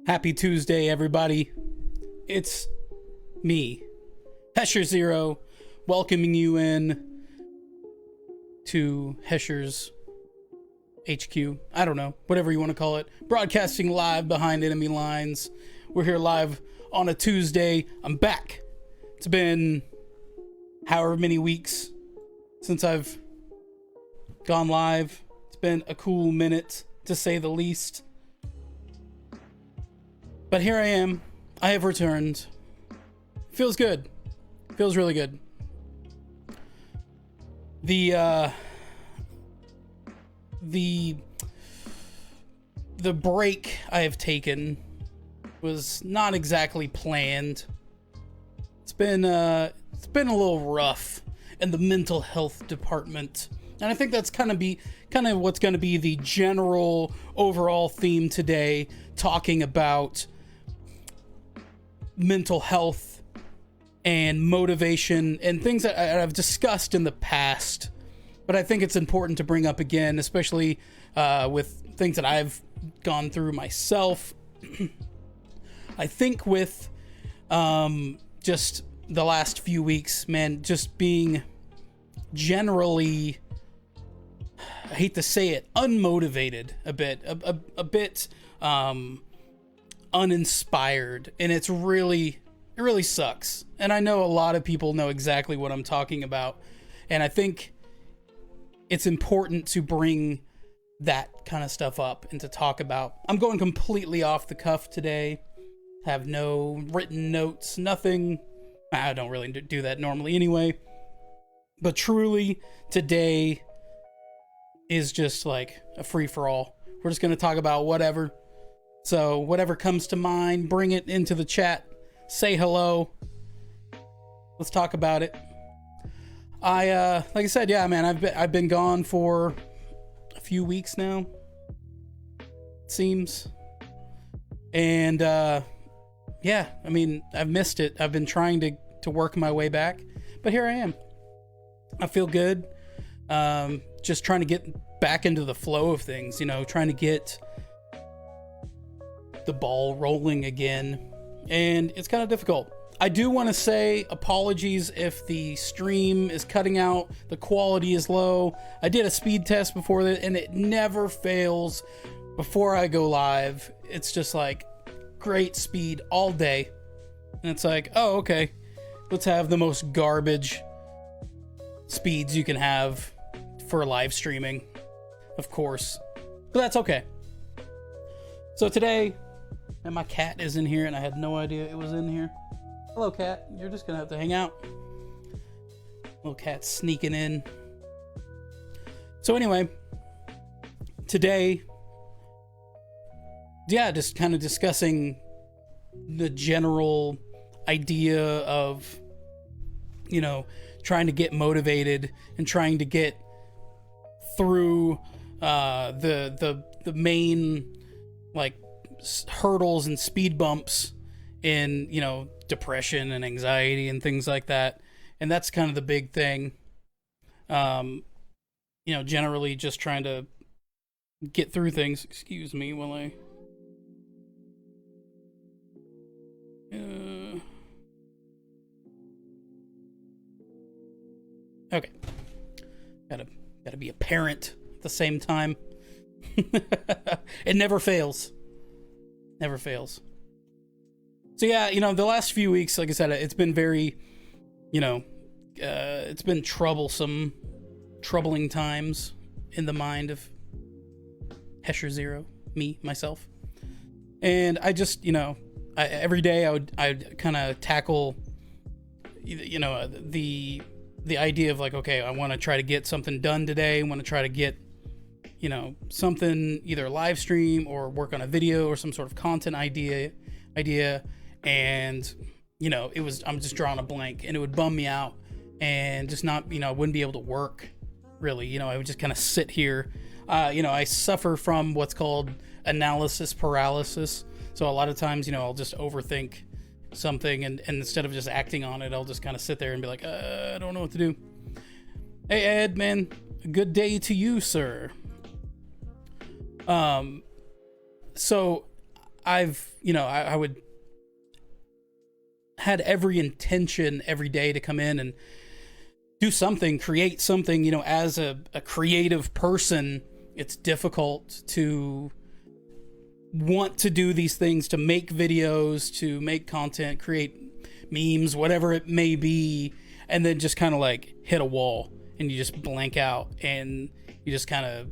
Happy Tuesday, everybody. It's me, HesherZero, welcoming you in to Hesher's HQ. I don't know, whatever you want to call it. Broadcasting live behind enemy lines. We're here live on a Tuesday. I'm back. It's been however many weeks since I've gone live. It's been a cool minute, to say the least. But here I am. I have returned. Feels good. Feels really good. The break I have taken was not exactly planned. It's been a little rough in the mental health department. And I think that's kind of what's going to be the general overall theme today, talking about mental health and motivation and things that I've discussed in the past, but I think it's important to bring up again, especially with things that I've gone through myself. I think with just the last few weeks, man, just being generally, I hate to say it, unmotivated a bit uninspired, and it really sucks. And I know a lot of people know exactly what I'm talking about, and I think it's important to bring that kind of stuff up and to talk about. I'm going completely off the cuff today, have no written notes, nothing. I don't really do that normally anyway, but truly today is just like a free-for-all. We're just going to talk about whatever. So whatever comes to mind, bring it into the chat. Say hello. Let's talk about it. Like I said, yeah, man, I've been gone for a few weeks now, it seems. And yeah, I mean, I've missed it. I've been trying to work my way back, but here I am. I feel good. Just trying to get back into the flow of things, trying to get the ball rolling again, and it's kind of difficult. I do want to say apologies if the stream is cutting out, the quality is low. I did a speed test before that, and it never fails before I go live. It's just like great speed all day, and it's like, oh, okay, let's have the most garbage speeds you can have for live streaming, of course, but that's okay. So today, and my cat is in here, and I had no idea it was in here. Hello, cat. You're just gonna have to hang out. Little cat sneaking in. So anyway, today, yeah, just kind of discussing the general idea of, trying to get motivated and trying to get through the main, like, hurdles and speed bumps in depression and anxiety and things like that. And that's kind of the big thing. Generally just trying to get through things. Excuse me while I okay, gotta be a parent at the same time. It never fails. Never fails. So yeah, the last few weeks, like I said, it's been very, it's been troubling times in the mind of HesherZero, myself. And I just, every day I'd kind of tackle, the idea of like, okay, I want to try to get something done today. I want to try to get, something, either live stream or work on a video or some sort of content idea, and I'm just drawing a blank, and it would bum me out, and just not, I wouldn't be able to work really. I would just kind of sit here. I suffer from what's called analysis paralysis, so a lot of times, I'll just overthink something, and instead of just acting on it, I'll just kind of sit there and be like, I don't know what to do. Hey Ed, man, good day to you, sir. So I would had every intention every day to come in and do something, create something. As a creative person, it's difficult to want to do these things, to make videos, to make content, create memes, whatever it may be, and then just kind of like hit a wall and you just blank out and you just kind of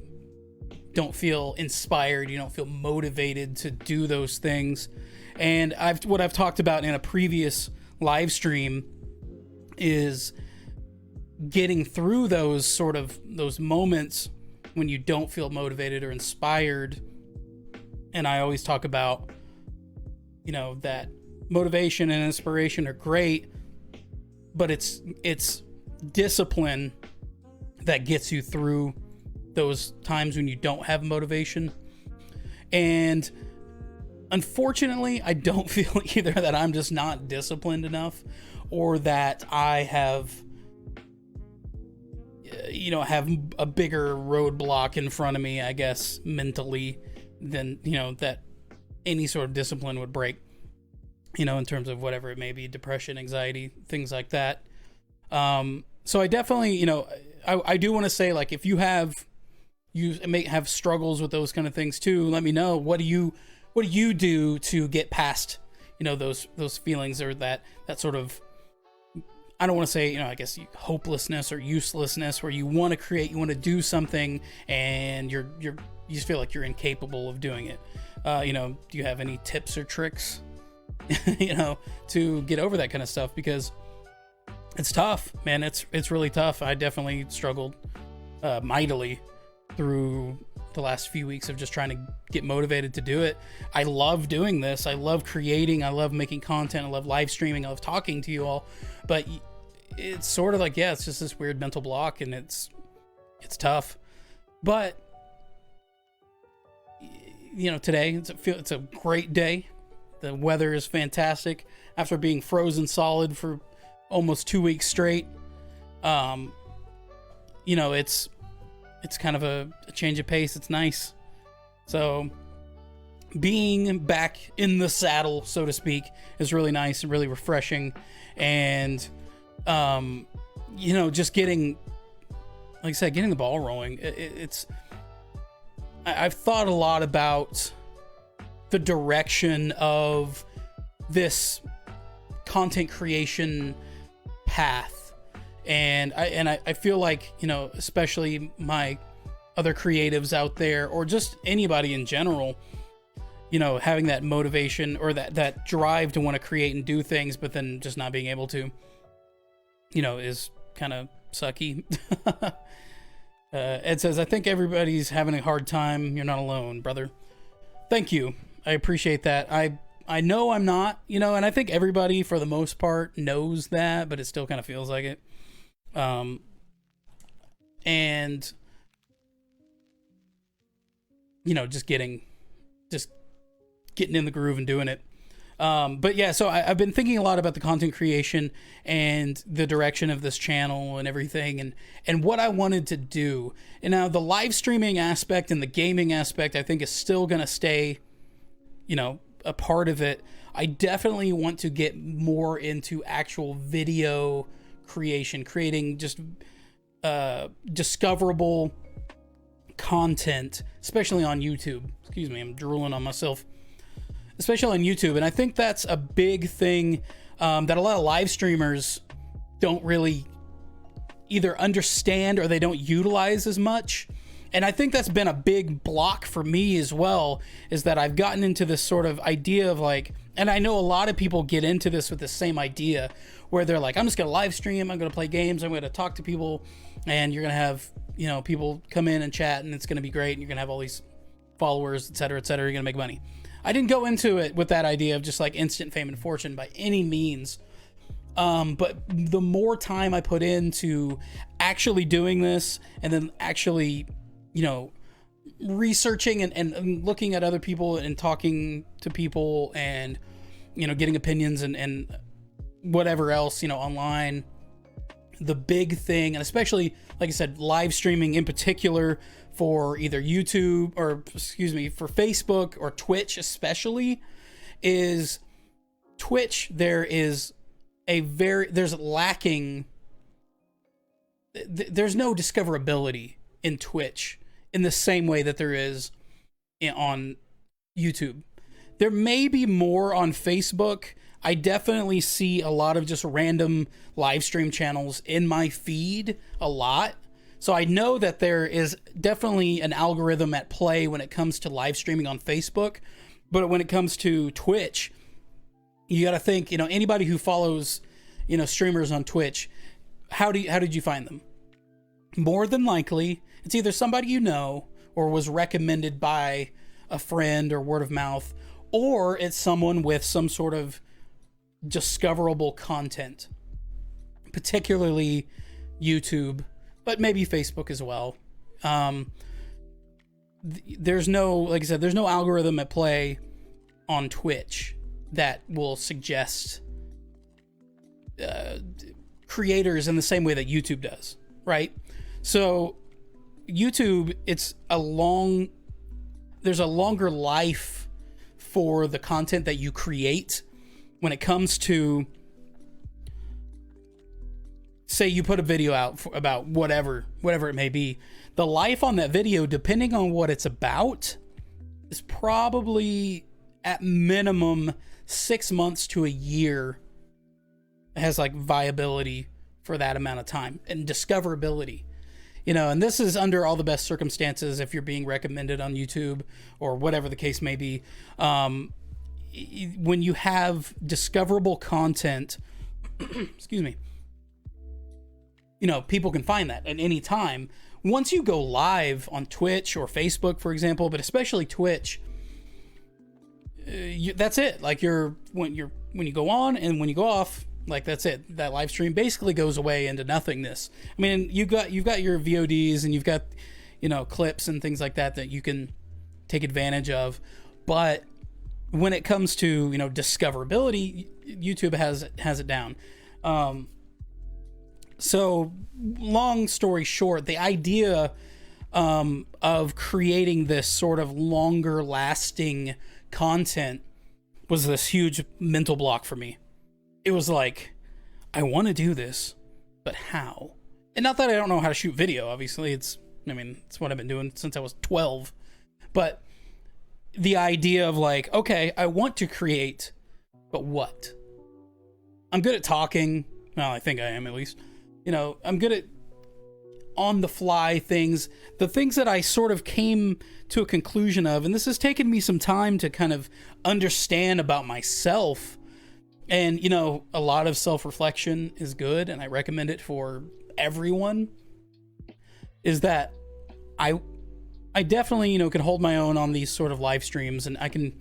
don't feel inspired, you don't feel motivated to do those things. And what I've talked about in a previous live stream is getting through those moments when you don't feel motivated or inspired. And I always talk about, that motivation and inspiration are great, but it's discipline that gets you through those times when you don't have motivation. And unfortunately, I don't feel either that I'm just not disciplined enough, or that I have a bigger roadblock in front of me, I guess, mentally, than, that any sort of discipline would break, in terms of whatever it may be, depression, anxiety, things like that. So I definitely, I do want to say, like, if you may have struggles with those kind of things too, let me know. What do you do to get past, those feelings, or that sort of, I don't want to say, I guess hopelessness or uselessness, where you want to create, you want to do something, and you just feel like you're incapable of doing it. Do you have any tips or tricks, to get over that kind of stuff? Because it's tough, man. It's really tough. I definitely struggled mightily through the last few weeks of just trying to get motivated to do it. I love doing this. I love creating. I love making content. I love live streaming. I love talking to you all. But it's sort of like, it's just this weird mental block, and it's tough. But today it's a great day. The weather is fantastic after being frozen solid for almost 2 weeks straight. It's kind of a change of pace. It's nice. So being back in the saddle, so to speak, is really nice and really refreshing. And just getting, like I said, getting the ball rolling. I've thought a lot about the direction of this content creation path, and I feel like, especially my other creatives out there, or just anybody in general, having that motivation or that drive to want to create and do things, but then just not being able to, is kind of sucky. Ed says, I think everybody's having a hard time. You're not alone, brother. Thank you. I appreciate that. I know I'm not, and I think everybody for the most part knows that, but it still kind of feels like it. And just getting in the groove and doing it. But yeah, so I've been thinking a lot about the content creation and the direction of this channel and everything, and what I wanted to do. And now the live streaming aspect and the gaming aspect, I think, is still going to stay, a part of it. I definitely want to get more into actual video creation, creating just discoverable content, especially on YouTube. Excuse me, I'm drooling on myself. Especially on YouTube. And I think that's a big thing that a lot of live streamers don't really either understand or they don't utilize as much. And I think that's been a big block for me as well, is that I've gotten into this sort of idea of like, and I know a lot of people get into this with the same idea, where they're like, I'm just going to live stream, I'm going to play games, I'm going to talk to people, and you're going to have, people come in and chat, and it's going to be great, and you're going to have all these followers, et cetera, you're going to make money. I didn't go into it with that idea of just like instant fame and fortune by any means. But the more time I put into actually doing this, and then actually, researching and looking at other people and talking to people and, getting opinions and whatever else, online, the big thing, and especially, like I said, live streaming in particular for either YouTube or, for Facebook or Twitch especially, is Twitch, there's lacking, there's no discoverability in Twitch in the same way that there is on YouTube. There may be more on Facebook. I definitely see a lot of just random live stream channels in my feed a lot. So I know that there is definitely an algorithm at play when it comes to live streaming on Facebook. But when it comes to Twitch, you got to think, anybody who follows, streamers on Twitch, how did you find them? More than likely, it's either somebody you know or was recommended by a friend or word of mouth, or it's someone with some sort of discoverable content, particularly YouTube, but maybe Facebook as well. There's no, like I said, there's no algorithm at play on Twitch that will suggest creators in the same way that YouTube does, right? So YouTube, there's a longer life for the content that you create when it comes to, say you put a video out about whatever it may be. The life on that video, depending on what it's about, is probably at minimum 6 months to a year. It has like viability for that amount of time and discoverability. And this is under all the best circumstances if you're being recommended on YouTube or whatever the case may be. When you have discoverable content, excuse me, people can find that at any time. Once you go live on Twitch or Facebook, for example, but especially Twitch, that's it. Like when you go on and when you go off, like that's it. That live stream basically goes away into nothingness. I mean, you've got your VODs and you've got clips and things like that you can take advantage of, but when it comes to discoverability, YouTube has it down. So long story short, the idea of creating this sort of longer lasting content was this huge mental block for me. It was like, I want to do this, but how? And not that I don't know how to shoot video, obviously. It's what I've been doing since I was 12. But the idea of like, okay, I want to create, but what? I'm good at talking. Well, I think I am at least. I'm good at on the fly things. The things that I sort of came to a conclusion of, and this has taken me some time to kind of understand about myself. And, a lot of self-reflection is good, and I recommend it for everyone, is that I definitely, can hold my own on these sort of live streams, and I can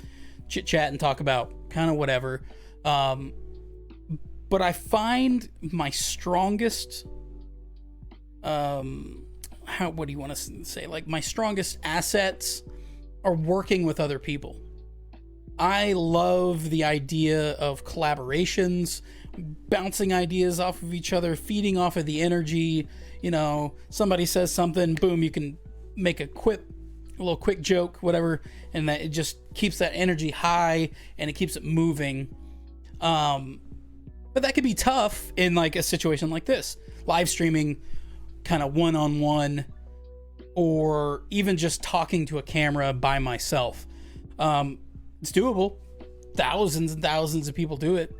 chit-chat and talk about kind of whatever. But I find my strongest, what do you want to say? Like, my strongest assets are working with other people. I love the idea of collaborations, bouncing ideas off of each other, feeding off of the energy. Somebody says something, boom, you can make a little quick joke, whatever, and that it just keeps that energy high and it keeps it moving. But that could be tough in like a situation like this, live streaming kind of one-on-one, or even just talking to a camera by myself. It's doable. Thousands and thousands of people do it,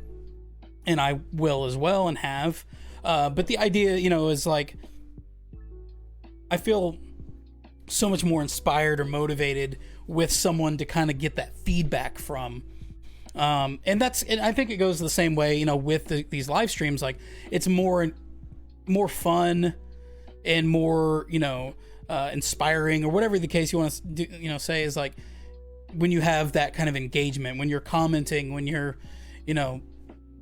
and I will as well and have. But the idea, is like, I feel so much more inspired or motivated with someone to kind of get that feedback from. And I think it goes the same way, with these live streams. Like, it's more fun and more, inspiring, or whatever the case you want to do, say, is like when you have that kind of engagement, when you're commenting, when you're,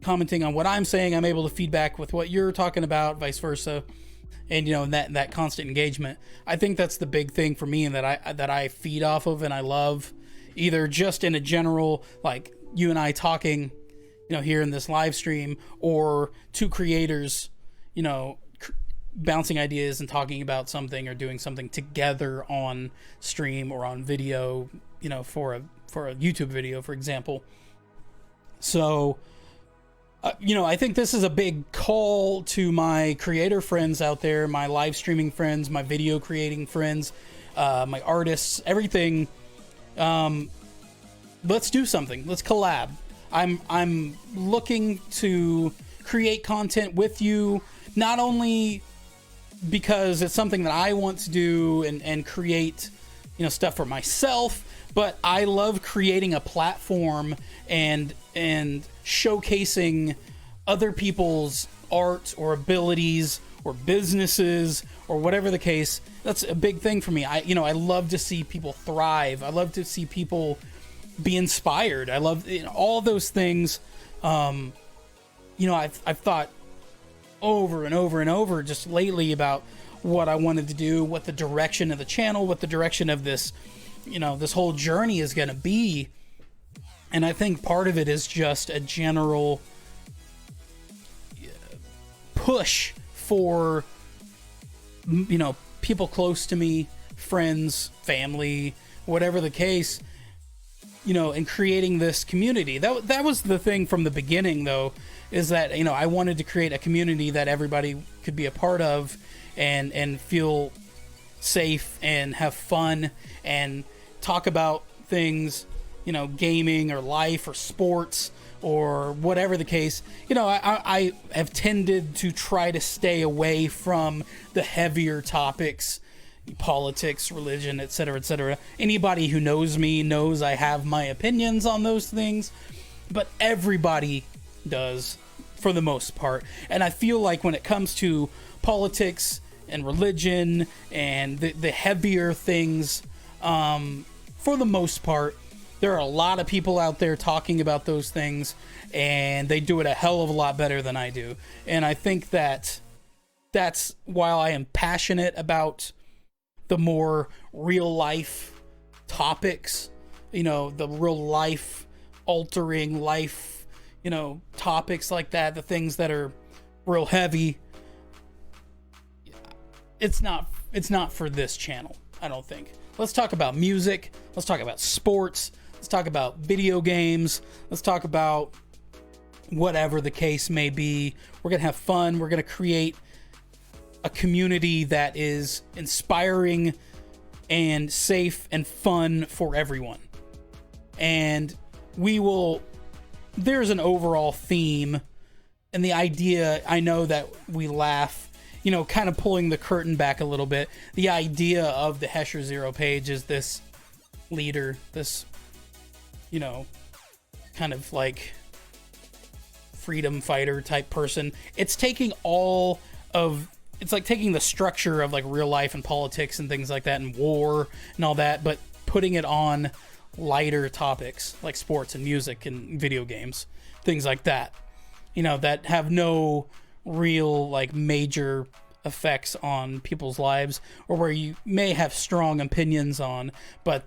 commenting on what I'm saying, I'm able to feedback with what you're talking about, vice versa. And, that constant engagement. I think that's the big thing for me, and that I feed off of and I love, either just in a general, like you and I talking, here in this live stream, or two creators, bouncing ideas and talking about something or doing something together on stream or on video, you know, for a YouTube video, for example. So, you know, I think this is a big call to my creator friends out there, my live streaming friends, my video creating friends, my artists, everything. Let's do something. Let's collab. I'm looking to create content with you, not only because it's something that I want to do and create, you know, stuff for myself, but I love creating a platform and showcasing other people's art or abilities or businesses or whatever the case. That's a big thing for me. I love to see people thrive. I love to see people be inspired. I love, you know, all those things. You know, I've thought over and over and over just lately about what I wanted to do, what the direction of the channel, what the direction of this, you know, this whole journey is going to be. And I think part of it is just a general push for, you know, people close to me, friends, family, whatever the case, you know, and creating this community. That was the thing from the beginning, though, is that, you know, I wanted to create a community that everybody could be a part of and feel safe and have fun and talk about things, you know, gaming or life or sports or whatever the case. You know, I have tended to try to stay away from the heavier topics, politics, religion, etc., etc. Anybody who knows me knows I have my opinions on those things, but everybody does for the most part. And I feel like when it comes to politics and religion and the heavier things, for the most part, there are a lot of people out there talking about those things, and they do it a hell of a lot better than I do. And I think that that's while I am passionate about the more real life topics, you know, the real life altering life, you know, topics like that, the things that are real heavy, it's not for this channel, I don't think. Let's talk about music. Let's talk about sports. Let's talk about video games. Let's talk about whatever the case may be. We're going to have fun. We're going to create a community that is inspiring and safe and fun for everyone. And there's an overall theme, and the idea, I know that we laugh, you know, kind of pulling the curtain back a little bit. The idea of the HesherZero page is this leader, this, you know, kind of like freedom fighter type person. It's like taking the structure of like real life and politics and things like that and war and all that, but putting it on lighter topics like sports and music and video games, things like that, you know, that have no real like major effects on people's lives, or where you may have strong opinions on, but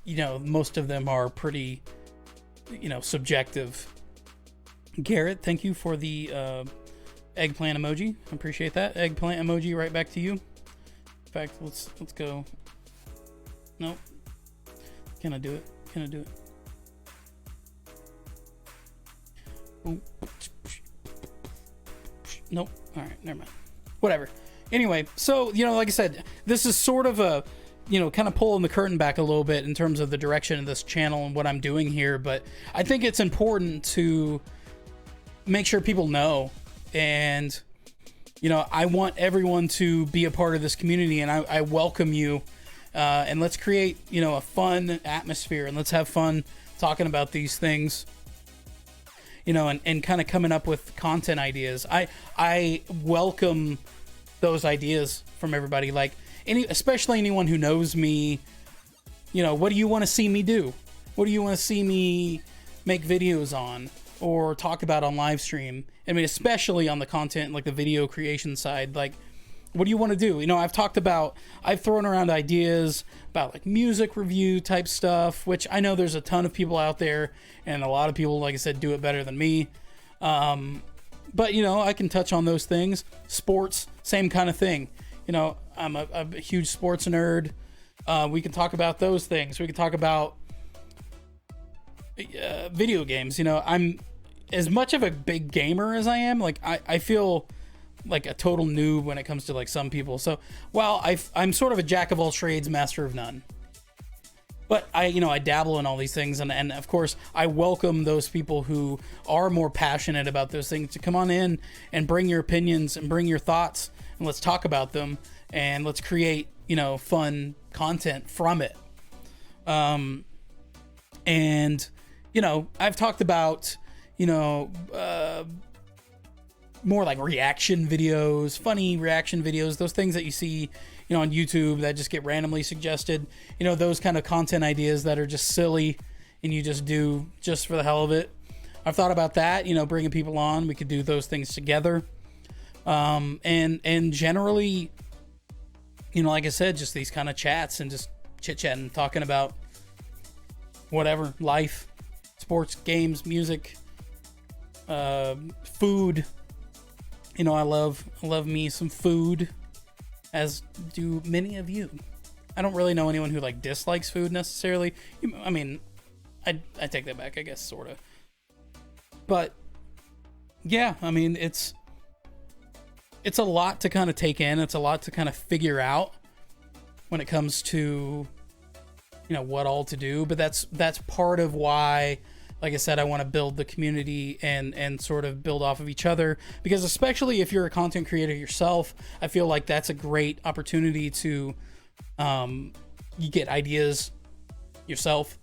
you know, most of them are pretty, you know, subjective. Garrett, thank you for the eggplant emoji. I appreciate that. Eggplant emoji right back to you. In fact, let's go. Nope. Can I do it? Ooh. Nope. All right, never mind. Whatever. Anyway, so, you know, like I said, this is sort of a, you know, kind of pulling the curtain back a little bit in terms of the direction of this channel and what I'm doing here, but I think it's important to make sure people know. And, you know, I want everyone to be a part of this community, and I welcome you. And let's create, you know, a fun atmosphere, and let's have fun talking about these things, you know, and kind of coming up with content ideas. I welcome those ideas from everybody. Like, especially anyone who knows me, you know, what do you want to see me do? What do you want to see me make videos on or talk about on live stream? I mean, especially on the content, like the video creation side, like, what do you want to do? You know, I've thrown around ideas about like music review type stuff, which I know there's a ton of people out there, and a lot of people, like I said, do it better than me. But, I can touch on those things. Sports, same kind of thing. I'm a huge sports nerd. We can talk about those things. We can talk about video games. I'm as much of a big gamer as I am. Like, I feel like a total noob when it comes to like some people. So while I'm sort of a jack of all trades, master of none. But I dabble in all these things, and of course I welcome those people who are more passionate about those things to come on in and bring your opinions and bring your thoughts, and let's talk about them, and let's create fun content from it. And I've talked about more like reaction videos, funny reaction videos, those things that you see on YouTube that just get randomly suggested, those kind of content ideas that are just silly and you just do just for the hell of it. I've thought about that, bringing people on. We could do those things together. And generally, like I said, just these kind of chats and just chit-chatting, talking about whatever, life, sports, games, music, food. I love me some food, as do many of you. I don't really know anyone who like dislikes food necessarily. I mean, I take that back, I guess, sort of. But yeah, I mean, it's a lot to kind of take in. It's a lot to kind of figure out when it comes to what all to do. But that's part of why, like I said, I want to build the community and sort of build off of each other, because especially if you're a content creator yourself, I feel like that's a great opportunity to you get ideas yourself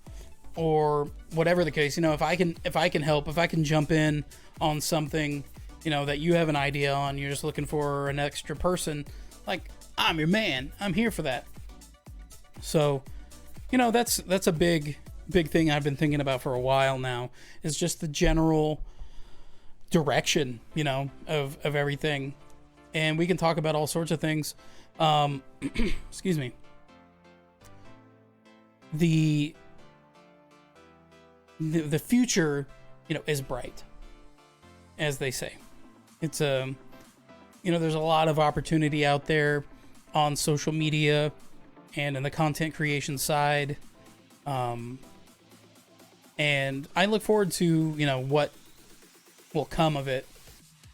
or whatever the case. If I can help, if I can jump in on something that you have an idea on, you're just looking for an extra person, like, I'm your man. I'm here for that. So that's a big thing I've been thinking about for a while now, is just the general direction, of everything. And we can talk about all sorts of things. Excuse me. The future, is bright, as they say. It's there's a lot of opportunity out there on social media and in the content creation side. And I look forward to, what will come of it.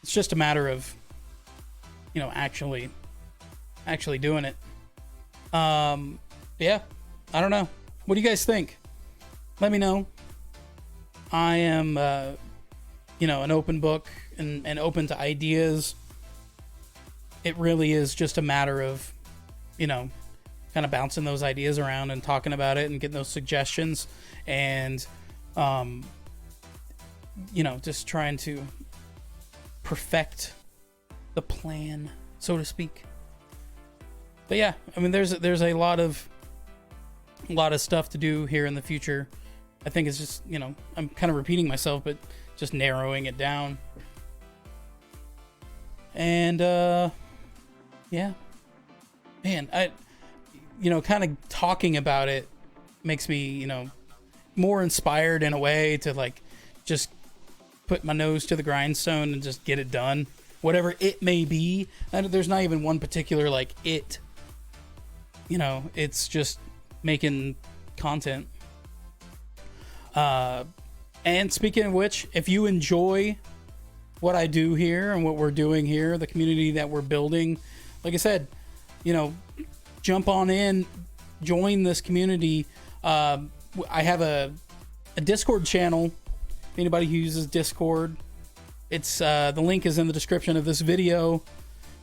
It's just a matter of, actually doing it. Yeah, I don't know. What do you guys think? Let me know. I am, an open book and open to ideas. It really is just a matter of, kind of bouncing those ideas around and talking about it and getting those suggestions and, just trying to perfect the plan, so to speak. But yeah, I mean, there's a lot of stuff to do here in the future. I think it's just, I'm kind of repeating myself, but just narrowing it down. And, yeah, man, kind of talking about it makes me, more inspired in a way to like just put my nose to the grindstone and just get it done, whatever it may be. And there's not even one particular like it, it's just making content. And speaking of which, if you enjoy what I do here and what we're doing here, the community that we're building, like I said, jump on in, join this community. I have a Discord channel. Anybody who uses Discord, it's the link is in the description of this video.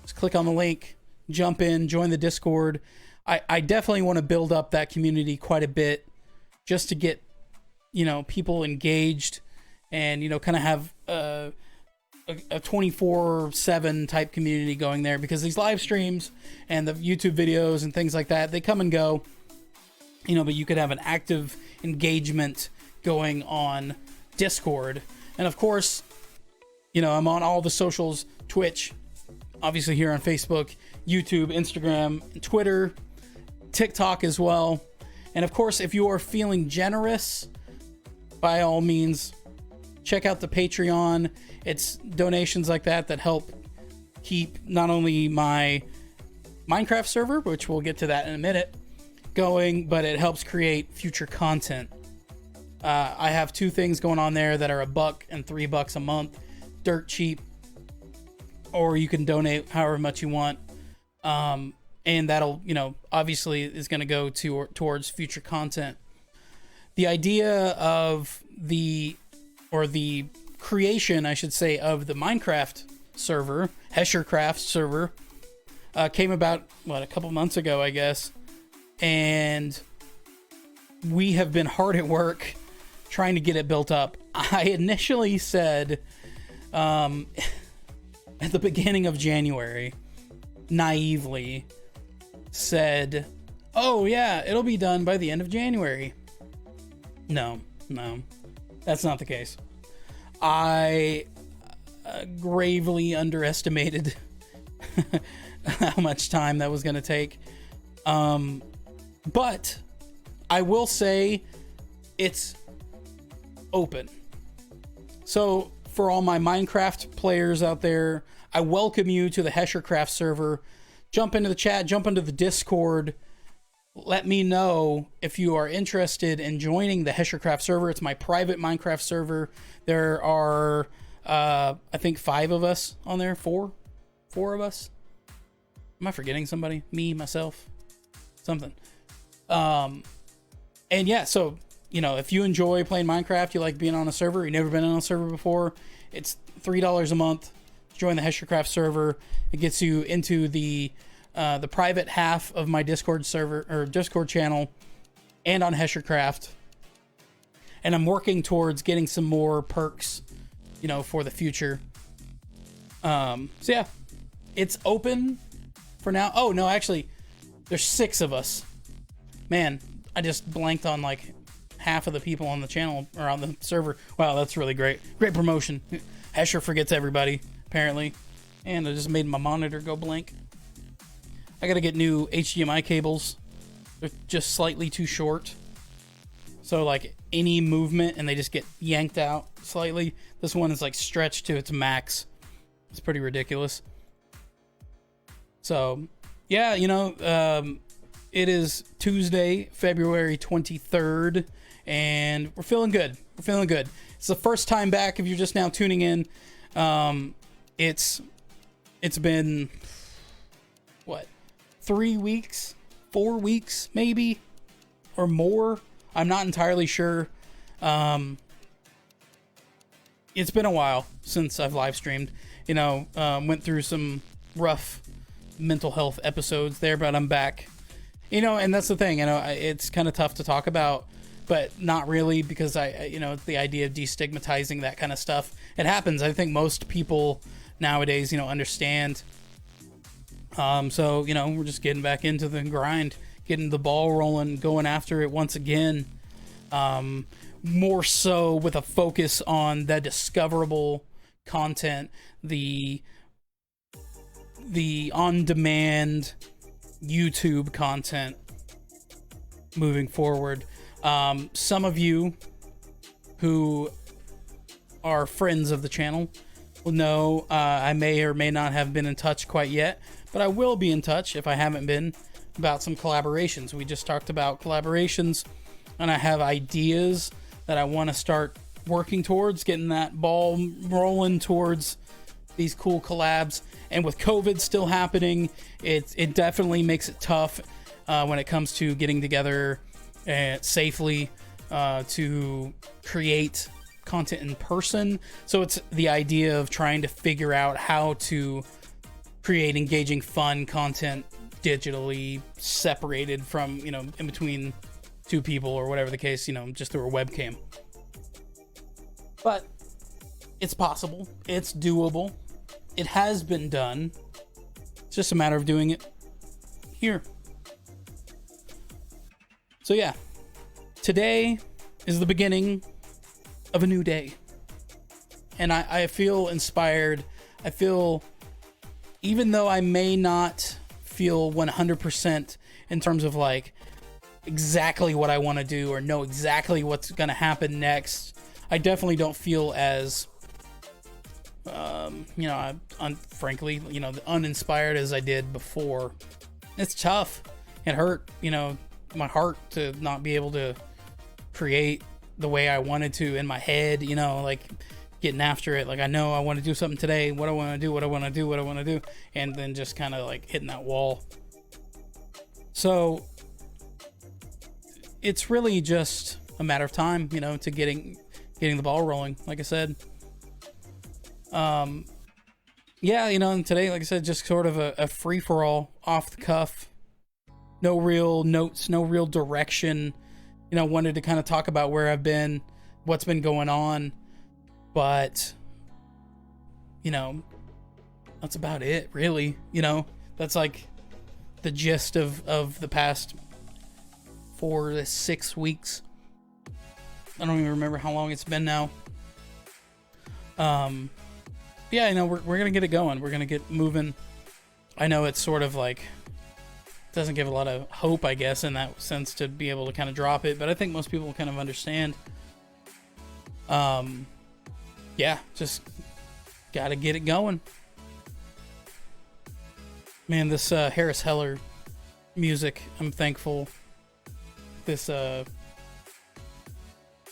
Just click on the link, jump in, join the Discord. I definitely want to build up that community quite a bit, just to get people engaged and kind of have a 24/7 type community going there, because these live streams and the YouTube videos and things like that, they come and go, but you could have an active engagement going on Discord. And of course, I'm on all the socials, Twitch, obviously here on Facebook, YouTube, Instagram, Twitter, TikTok as well. And of course, if you are feeling generous, by all means, check out the Patreon. It's donations like that help keep not only my Minecraft server, which we'll get to that in a minute, going, but it helps create future content. I have 2 things going on there that are $1 and $3 a month, dirt cheap, or you can donate however much you want. And that'll, obviously is going to go towards future content. The idea of the creation, I should say, of the Minecraft server, HesherCraft server, came about, a couple months ago, I guess. And we have been hard at work trying to get it built up. I initially said, at the beginning of January, naively said, oh yeah, it'll be done by the end of January. No, that's not the case. I gravely underestimated how much time that was going to take. But I will say it's open. So for all my Minecraft players out there, I welcome you to the HesherCraft server. Jump into the chat, jump into the Discord. Let me know if you are interested in joining the HesherCraft server. It's my private Minecraft server. There are, I think 5 of us on there. 4 of us. Am I forgetting somebody? Me, myself, something. And yeah, so, if you enjoy playing Minecraft, you like being on a server, you've never been on a server before, it's $3 a month. Join the HesherCraft server. It gets you into the private half of my Discord server or Discord channel, and on HesherCraft. And I'm working towards getting some more perks, for the future. So yeah, it's open for now. Oh no, actually, there's 6 of us. Man, I just blanked on like half of the people on the channel or on the server. Wow, that's really great. Great promotion. Hesher forgets everybody, apparently. And I just made my monitor go blank. I gotta get new HDMI cables. They're just slightly too short. So like any movement and they just get yanked out slightly. This one is like stretched to its max. It's pretty ridiculous. So yeah, it is Tuesday, February 23rd, and we're feeling good. It's the first time back if you're just now tuning in. It's been, 3 weeks, 4 weeks, maybe, or more. I'm not entirely sure. It's been a while since I've live streamed. Went through some rough mental health episodes there, but I'm back. And that's the thing. It's kind of tough to talk about, but not really, because the idea of destigmatizing that kind of stuff. It happens. I think most people nowadays, understand. So, we're just getting back into the grind, getting the ball rolling, going after it once again. More so with a focus on the discoverable content, the on-demand YouTube content moving forward. Some of you who are friends of the channel will know I may or may not have been in touch quite yet, but I will be in touch if I haven't been, about some collaborations. We just talked about collaborations, and I have ideas that I want to start working towards, getting that ball rolling towards these cool collabs. And with COVID still happening, it definitely makes it tough when it comes to getting together safely to create content in person. So it's the idea of trying to figure out how to create engaging, fun content digitally separated from, in between 2 people or whatever the case, just through a webcam. But it's possible. It's doable. It has been done. It's just a matter of doing it here. So yeah, today is the beginning of a new day. And I feel inspired. I feel, even though I may not feel 100% in terms of like exactly what I want to do or know exactly what's going to happen next, I definitely don't feel as, you know, frankly, you know, uninspired as I did before. It's tough. It hurt, you know, my heart to not be able to create the way I wanted to in my head, you know, like getting after it. Like, I know I want to do something today. What I want to do, what I want to do, what I want to do. And then just kind of like hitting that wall. So it's really just a matter of time, you know, to getting the ball rolling. Like I said, yeah, you know, and today, like I said, just sort of a free for all, off the cuff, no real notes, no real direction. You know, wanted to kind of talk about where I've been, what's been going on, but you know, that's about it, really. You know, that's like the gist of the past 4 to 6 weeks. I don't even remember how long it's been now. Yeah, you know, we're gonna get it going. We're gonna get moving. I know it's sort of like, doesn't give a lot of hope, I guess, in that sense, to be able to kind of drop it, but I think most people kind of understand. Yeah, just gotta get it going. Man, this Harris Heller music, I'm thankful. This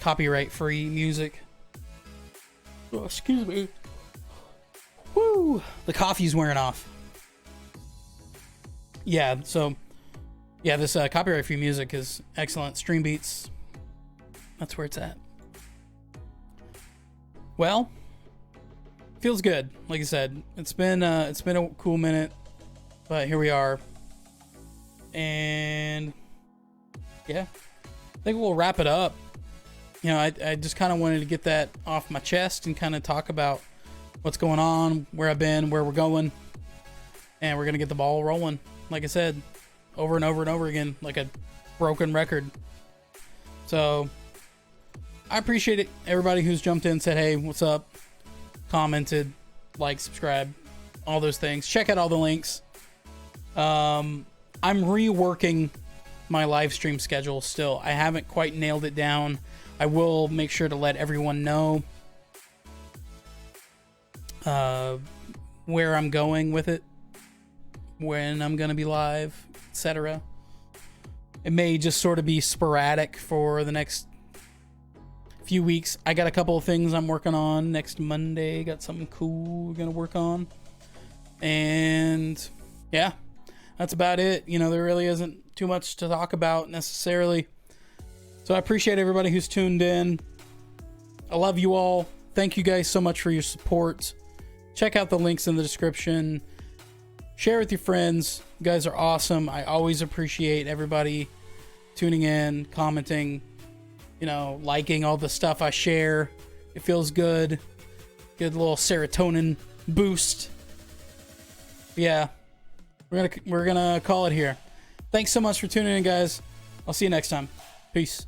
copyright free music. Oh, excuse me. Woo! The coffee's wearing off. Yeah, so yeah, this copyright free music is excellent. Stream Beats, that's where it's at. Well, feels good. Like I said, it's been a cool minute, but here we are. And yeah, I think we'll wrap it up. You know, I just kind of wanted to get that off my chest and kind of talk about what's going on, where I've been, where we're going, and we're gonna get the ball rolling. Like I said, over and over and over again, like a broken record. So I appreciate it. Everybody who's jumped in, said, hey, what's up? Commented, like, subscribe, all those things. Check out all the links. I'm reworking my live stream schedule still. I haven't quite nailed it down. I will make sure to let everyone know where I'm going with it, when I'm going to be live, etc. It may just sort of be sporadic for the next few weeks. I got a couple of things I'm working on next Monday. Got something cool we're going to work on. And yeah, that's about it. You know, there really isn't too much to talk about necessarily. So I appreciate everybody who's tuned in. I love you all. Thank you guys so much for your support. Check out the links in the description. Share with your friends. You guys are awesome. I always appreciate everybody tuning in, commenting, you know, liking all the stuff I share. It feels good. Good little serotonin boost. Yeah. We're gonna call it here. Thanks so much for tuning in, guys. I'll see you next time. Peace.